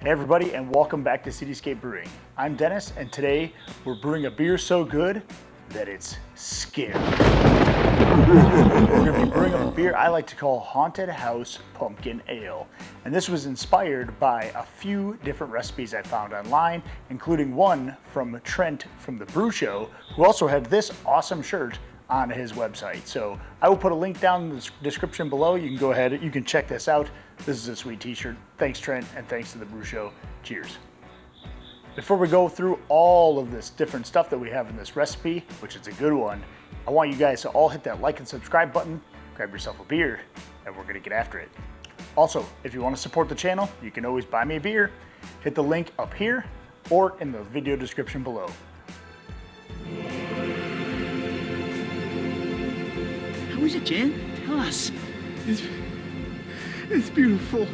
Hey everybody, and welcome back to Cityscape Brewing. I'm Dennis, and today we're brewing a beer so good that it's scary. We're going to be brewing a beer I like to call Haunted House Pumpkin Ale. And this was inspired by a few different recipes I found online, including one from Trent from the BruSho, who also had this awesome shirt on his website. So I will put a link down in the description below. You can go ahead, you can check this out. This is a sweet t-shirt. Thanks Trent, and thanks to the BruSho. Cheers. Before we go through all of this different stuff that we have in this recipe, which is a good one, I want you guys to all hit that like and subscribe button, grab yourself a beer, and we're gonna get after it. Also, if you want to support the channel, you can always buy me a beer. Hit the link up here or in the video description below. How is it, Jen? Tell us. It's beautiful.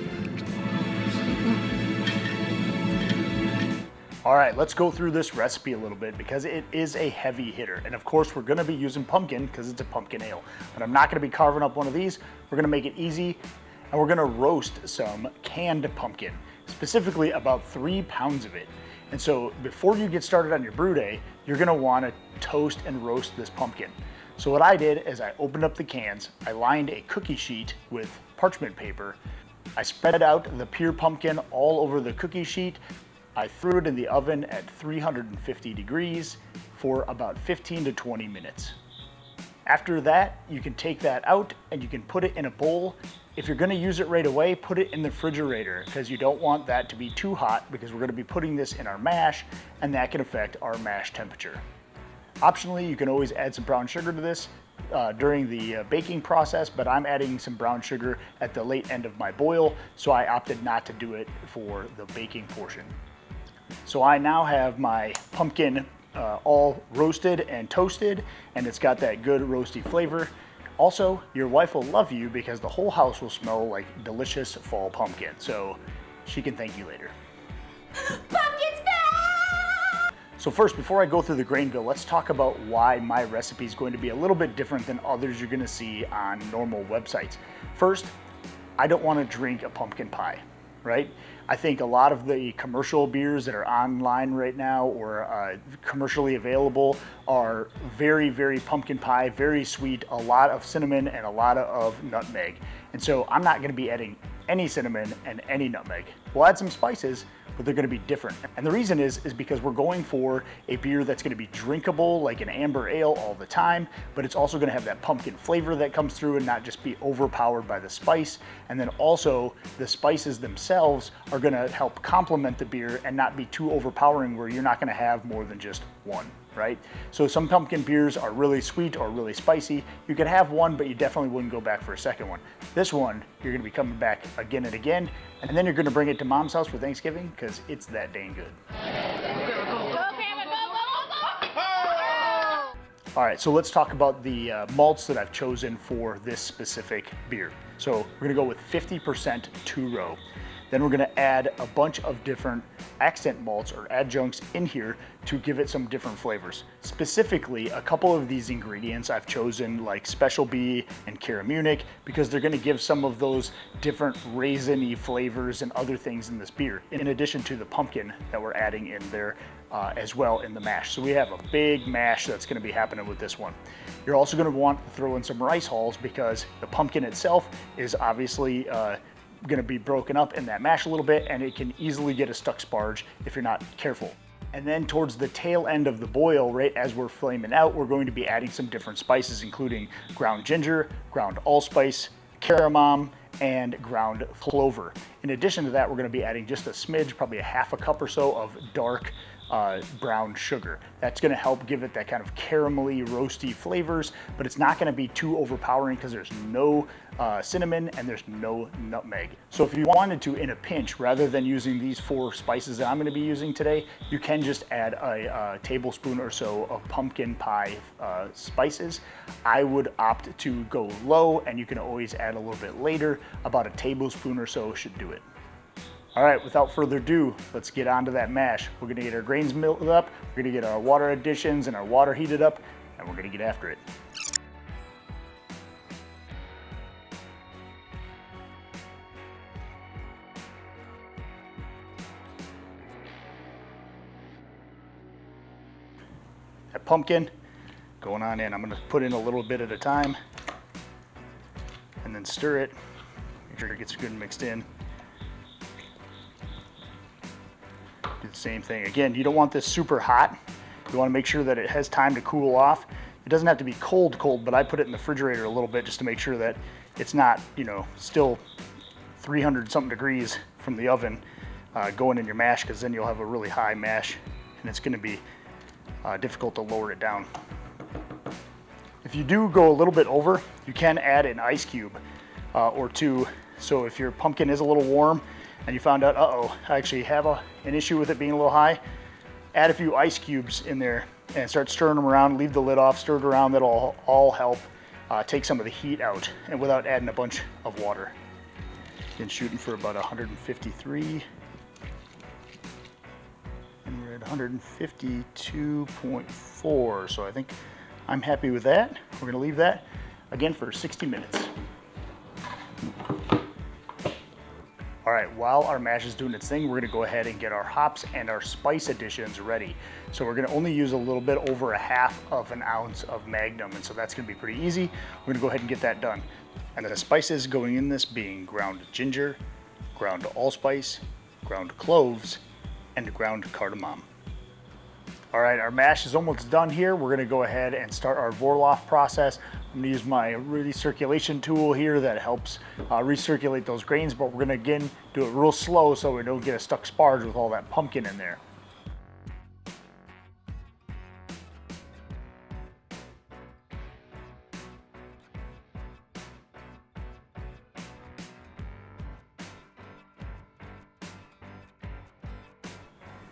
All right, let's go through this recipe a little bit because it is a heavy hitter. And of course, we're gonna be using pumpkin because it's a pumpkin ale. But I'm not gonna be carving up one of these. We're gonna make it easy, and we're gonna roast some canned pumpkin, specifically about 3 pounds of it. And so before you get started on your brew day, you're gonna wanna toast and roast this pumpkin. So what I did is I opened up the cans, I lined a cookie sheet with parchment paper, I spread out the pure pumpkin all over the cookie sheet, I threw it in the oven at 350 degrees for about 15 to 20 minutes. After that, you can take that out and you can put it in a bowl. If you're gonna use it right away, put it in the refrigerator because you don't want that to be too hot because we're gonna be putting this in our mash and that can affect our mash temperature. Optionally, you can always add some brown sugar to this during the baking process, but I'm adding some brown sugar at the late end of my boil, so I opted not to do it for the baking portion. So I now have my pumpkin all roasted and toasted, and it's got that good roasty flavor. Also, your wife will love you because the whole house will smell like delicious fall pumpkin, so she can thank you later. Pumpkin's back! So first, before I go through the grain bill, let's talk about why my recipe is going to be a little bit different than others you're gonna see on normal websites. First, I don't wanna drink a pumpkin pie, right? I think a lot of the commercial beers that are online right now or commercially available are very, very pumpkin pie, very sweet, a lot of cinnamon and a lot of nutmeg. And so I'm not gonna be adding any cinnamon and any nutmeg. We'll add some spices, but they're gonna be different. And the reason is because we're going for a beer that's gonna be drinkable like an amber ale all the time, but it's also gonna have that pumpkin flavor that comes through and not just be overpowered by the spice. And then also the spices themselves are gonna help complement the beer and not be too overpowering where you're not gonna have more than just one, right? So some pumpkin beers are really sweet or really spicy. You could have one, but you definitely wouldn't go back for a second one. This one, you're gonna be coming back again and again, and then you're gonna bring it to mom's house for Thanksgiving because it's that dang good. All right, so let's talk about the malts that I've chosen for this specific beer. So we're gonna go with 50% two-row. Then we're gonna add a bunch of different accent malts or adjuncts in here to give it some different flavors. Specifically, a couple of these ingredients I've chosen like Special B and CaraMunich because they're gonna give some of those different raisiny flavors and other things in this beer, in addition to the pumpkin that we're adding in there as well in the mash. So we have a big mash that's gonna be happening with this one. You're also gonna want to throw in some rice hulls because the pumpkin itself is obviously going to be broken up in that mash a little bit, and it can easily get a stuck sparge if you're not careful. And then towards the tail end of the boil, right as we're flaming out, we're going to be adding some different spices, including ground ginger, ground allspice, cardamom, and ground clover. In addition to that, we're going to be adding just a smidge, probably a half a cup or so of dark brown sugar. That's going to help give it that kind of caramelly, roasty flavors, but it's not going to be too overpowering because there's no cinnamon and there's no nutmeg. So if you wanted to, in a pinch, rather than using these 4 spices that I'm going to be using today, you can just add a tablespoon or so of pumpkin pie spices. I would opt to go low, and you can always add a little bit later. About a tablespoon or so should do it. All right, without further ado, let's get on to that mash. We're gonna get our grains milled up, we're gonna get our water additions and our water heated up, and we're gonna get after it. that pumpkin going on in. I'm gonna put in a little bit at a time and then stir it. Make sure it gets good and mixed in. Do the same thing. Again, you don't want this super hot. You want to make sure that it has time to cool off. It doesn't have to be cold, but I put it in the refrigerator a little bit just to make sure that it's not, you know, still 300 something degrees from the oven going in your mash, because then you'll have a really high mash and it's going to be difficult to lower it down. If you do go a little bit over, you can add an ice cube or two. So if your pumpkin is a little warm and you found out, uh-oh, I actually have an issue with it being a little high, add a few ice cubes in there and start stirring them around. Leave the lid off, stir it around. That'll all help take some of the heat out, and without adding a bunch of water. Been shooting for about 153. And we're at 152.4. So I think I'm happy with that. We're gonna leave that again for 60 minutes. All right, while our mash is doing its thing, we're gonna go ahead and get our hops and our spice additions ready. So we're gonna only use a little bit over a half of an ounce of Magnum, and so that's gonna be pretty easy. We're gonna go ahead and get that done. And the spices going in this being ground ginger, ground allspice, ground cloves, and ground cardamom. All right, our mash is almost done here. We're gonna go ahead and start our Vorloff process. I'm gonna use my recirculation tool here that helps recirculate those grains, but we're gonna again do it real slow so we don't get a stuck sparge with all that pumpkin in there.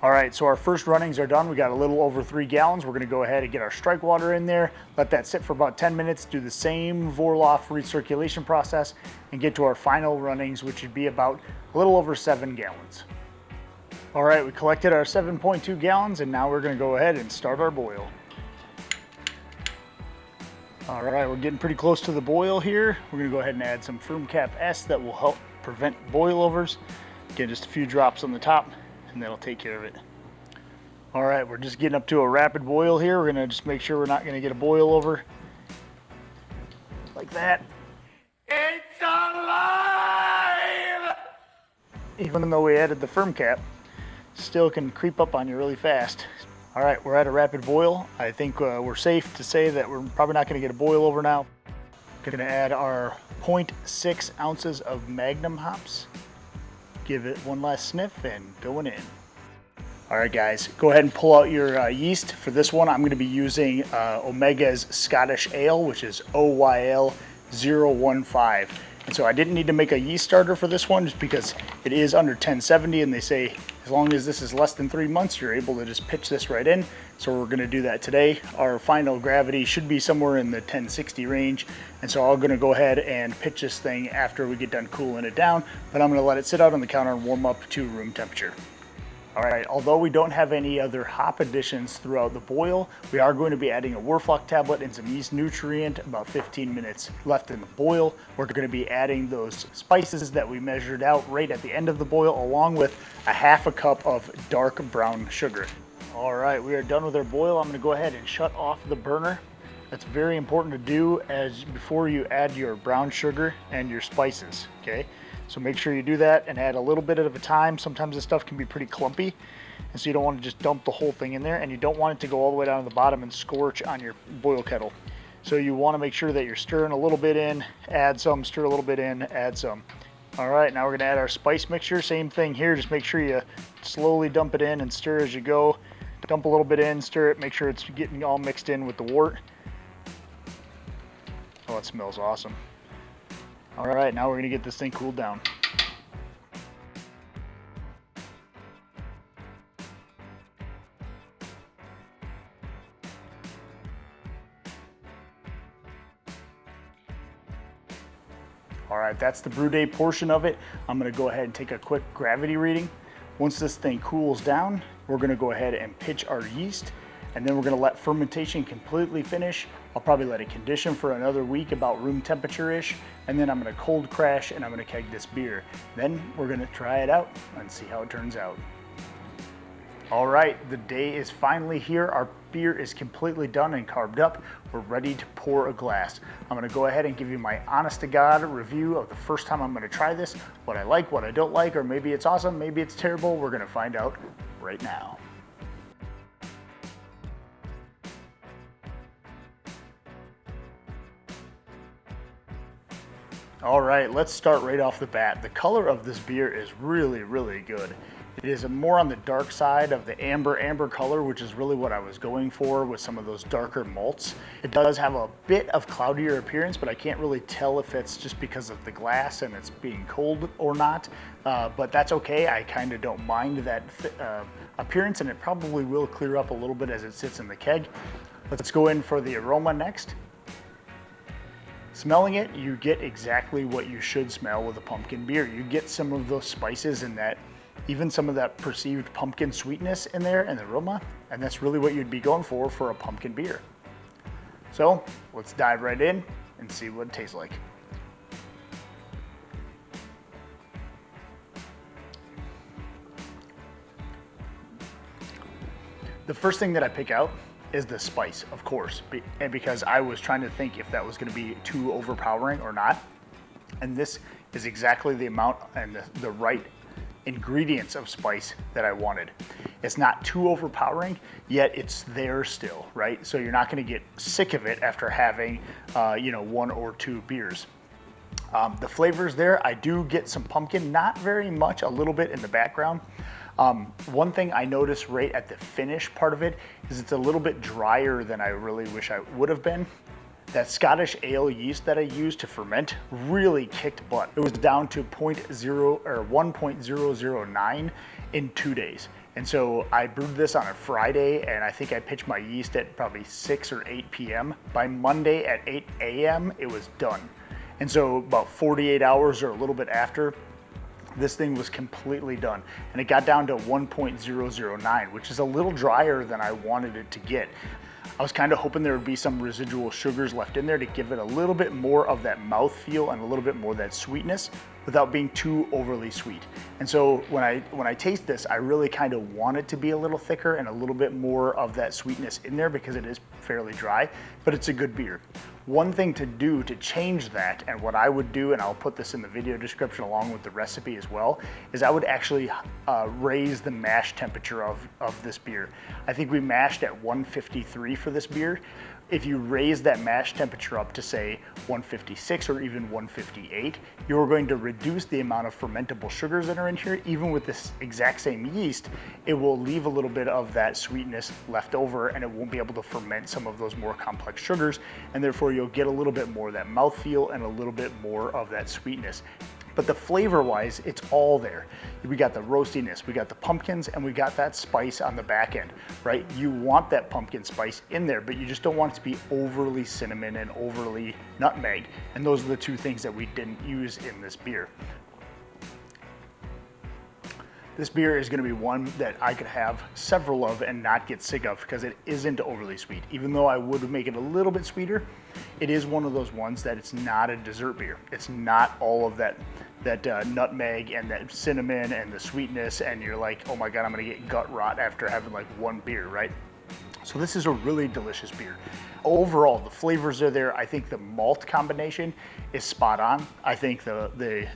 All right, so our first runnings are done. We got a little over 3 gallons. We're gonna go ahead and get our strike water in there, let that sit for about 10 minutes, do the same Vorloff recirculation process, and get to our final runnings, which would be about a little over 7 gallons. All right, we collected our 7.2 gallons, and now we're gonna go ahead and start our boil. All right, we're getting pretty close to the boil here. We're gonna go ahead and add some Firm Cap S that will help prevent boilovers. Again, just a few drops on the top, and that'll take care of it. All right, we're just getting up to a rapid boil here. We're gonna just make sure we're not gonna get a boil over. Like that. It's alive! Even though we added the firm cap, still can creep up on you really fast. All right, we're at a rapid boil. I think we're safe to say that we're probably not gonna get a boil over now. Gonna add our 0.6 ounces of Magnum hops. Give it one last sniff and going in. All right, guys, go ahead and pull out your yeast. For this one, I'm gonna be using Omega's Scottish Ale, which is OYL015. And so I didn't need to make a yeast starter for this one just because it is under 1070, and they say as long as this is less than 3 months, you're able to just pitch this right in. So we're gonna do that today. Our final gravity should be somewhere in the 1060 range. And so I'm gonna go ahead and pitch this thing after we get done cooling it down, but I'm gonna let it sit out on the counter and warm up to room temperature. All right, although we don't have any other hop additions throughout the boil, we are going to be adding a Werflock tablet and some yeast nutrient. About 15 minutes left in the boil. We're going to be adding those spices that we measured out right at the end of the boil, along with a half a cup of dark brown sugar. All right, we are done with our boil. I'm going to go ahead and shut off the burner. That's very important to do before you add your brown sugar and your spices, okay? So make sure you do that and add a little bit at a time. Sometimes this stuff can be pretty clumpy, and so you don't want to just dump the whole thing in there, and you don't want it to go all the way down to the bottom and scorch on your boil kettle. So you want to make sure that you're stirring a little bit in, add some, stir a little bit in, add some. All right, now we're going to add our spice mixture. Same thing here, just make sure you slowly dump it in and stir as you go. Dump a little bit in, stir it, make sure it's getting all mixed in with the wort. Oh, it smells awesome. All right, now we're gonna get this thing cooled down. All right, that's the brew day portion of it. I'm gonna go ahead and take a quick gravity reading. Once this thing cools down, we're gonna go ahead and pitch our yeast, and then we're gonna let fermentation completely finish. I'll probably let it condition for another week, about room temperature-ish, and then I'm gonna cold crash and I'm gonna keg this beer. Then we're gonna try it out and see how it turns out. All right, the day is finally here. Our beer is completely done and carved up. We're ready to pour a glass. I'm gonna go ahead and give you my honest to God review of the first time I'm gonna try this, what I like, what I don't like, or maybe it's awesome, maybe it's terrible. We're gonna find out right now. All right, let's start right off the bat. The color of this beer is really, really good. It is more on the dark side of the amber color, which is really what I was going for with some of those darker malts. It does have a bit of cloudier appearance, but I can't really tell if it's just because of the glass and it's being cold or not. But that's okay. I kind of don't mind that appearance, and it probably will clear up a little bit as it sits in the keg. Let's go in for the aroma next. Smelling it, you get exactly what you should smell with a pumpkin beer. You get some of those spices and that, even some of that perceived pumpkin sweetness in there and the aroma, and that's really what you'd be going for a pumpkin beer. So let's dive right in and see what it tastes like. The first thing that I pick out is the spice, of course, and because I was trying to think if that was going to be too overpowering or not. And this is exactly the amount and the right ingredients of spice that I wanted. It's not too overpowering, yet it's there still, right? So you're not going to get sick of it after having, one or two beers. The flavors there, I do get some pumpkin, not very much, a little bit in the background. One thing I noticed right at the finish part of it is it's a little bit drier than I really wish I would have been. That Scottish ale yeast that I used to ferment really kicked butt. It was down to 1.009 in 2 days. And so I brewed this on a Friday, and I think I pitched my yeast at probably 6 or 8 p.m. By Monday at 8 a.m., it was done. And so about 48 hours or a little bit after, this thing was completely done. And it got down to 1.009, which is a little drier than I wanted it to get. I was kind of hoping there would be some residual sugars left in there to give it a little bit more of that mouthfeel and a little bit more of that sweetness without being too overly sweet. And so when I taste this, I really kind of want it to be a little thicker and a little bit more of that sweetness in there because it is fairly dry, but it's a good beer. One thing to do to change that, and what I would do, and I'll put this in the video description along with the recipe as well, is I would actually raise the mash temperature of this beer. I think we mashed at 153 for this beer. If you raise that mash temperature up to say 156 or even 158, you're going to reduce the amount of fermentable sugars that are in here. Even with this exact same yeast, it will leave a little bit of that sweetness left over, and it won't be able to ferment some of those more complex sugars, and therefore you'll get a little bit more of that mouthfeel and a little bit more of that sweetness. But the flavor-wise, it's all there. We got the roastiness, we got the pumpkins, and we got that spice on the back end, right? You want that pumpkin spice in there, but you just don't want it to be overly cinnamon and overly nutmeg. And those are the two things that we didn't use in this beer. This beer is going to be one that I could have several of and not get sick of because it isn't overly sweet. Even though I would make it a little bit sweeter, it is one of those ones that it's not a dessert beer. It's not all of that nutmeg and that cinnamon and the sweetness, and you're like, oh my God, I'm going to get gut rot after having like one beer, right? So this is a really delicious beer. Overall, the flavors are there. I think the malt combination is spot on. I think the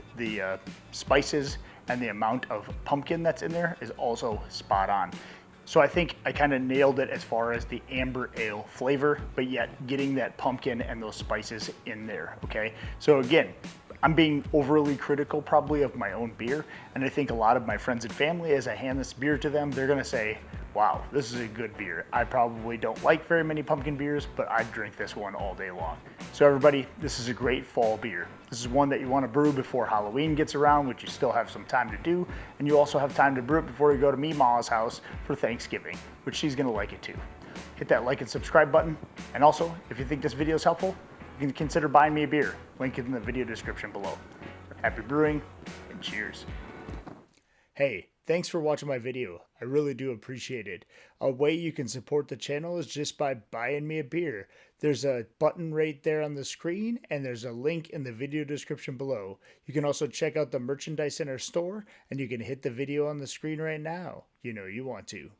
spices and the amount of pumpkin that's in there is also spot on. So I think I kind of nailed it as far as the amber ale flavor, but yet getting that pumpkin and those spices in there, okay? So again, I'm being overly critical probably of my own beer, and I think a lot of my friends and family, as I hand this beer to them, they're gonna say, wow, this is a good beer. I probably don't like very many pumpkin beers, but I'd drink this one all day long. So everybody, this is a great fall beer. This is one that you want to brew before Halloween gets around, which you still have some time to do, and you also have time to brew it before you go to Meemaw's house for Thanksgiving, which she's gonna like it too. Hit that like and subscribe button, and also, if you think this video is helpful, you can consider buying me a beer. Link is in the video description below. Happy brewing, and cheers. Hey, Thanks for watching my video. I really do appreciate it. A way you can support the channel is just by buying me a beer. There's a button right there on the screen, and there's a link in the video description below. You can also check out the merchandise in our store, and you can hit the video on the screen right now. You know you want to.